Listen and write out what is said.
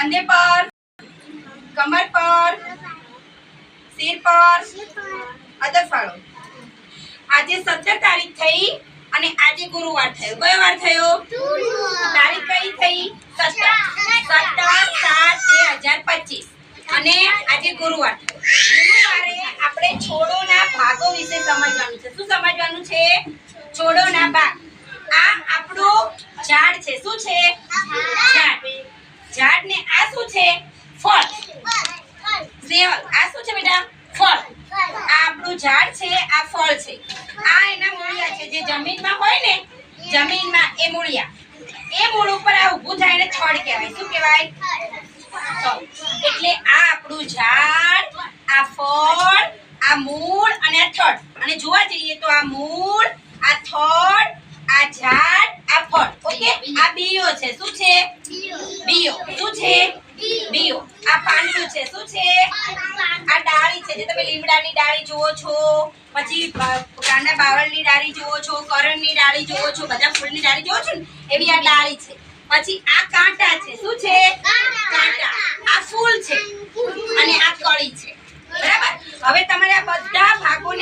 कंधे पर, कमर पर, सिर पर, अदर फाड़ो। आज 17 तारीख थई અને આજે ગુરુવાર થયો. કયો વાર થયો? તારીખ કઈ થઈ? 17/7/2025 અને આજે ગુરુવાર થયો. ગુરુવારે આપણે છોડોના ભાગો વિશે સમજવાનું છે. શું સમજવાનું છે? છોડોના ભાગ. આ આપણું ઝાડ છે. શું છે? ઝાડ. ઝાડને આ શું છે? ફળ. સેવલ. આ શું છે બેટા? ફળ. આ આપણું ઝાડ છે, આ ફળ છે. આ એના મૂળિયા છે. જે જમીનમાં હોય ને, જમીનમાં એ મૂળિયા. એ મૂળ ઉપર આ ઊભું થાય ને થડ કહેવાય. શું કહેવાય? એટલે આ આપણું ઝાડ, આ ફળ, આ મૂળ અને આ થડ. અને જોવા જઈએ તો આ મૂળ, આ થડ, આ ઝાડ, આ ફળ. ઓકે, આ બીઓ છે. શું છે? બીઓ. શું છે? બીઓ. આ પાંદડું છે. શું છે? આ ડાળી છે. જે તમે લીમડાની ડાળી જુઓ છો, પછી કાંડા બાવળની ડાળી જુઓ છો, કરણની ડાળી જુઓ છો, બધા ફૂલની ડાળી જુઓ છો ને, એવી આ ડાળી છે. પછી આ કાંટા છે. શું છે? કાંટા. આ ફૂલ છે અને આ કળી છે. બરાબર? હવે તમારે આ બધા ભાગોને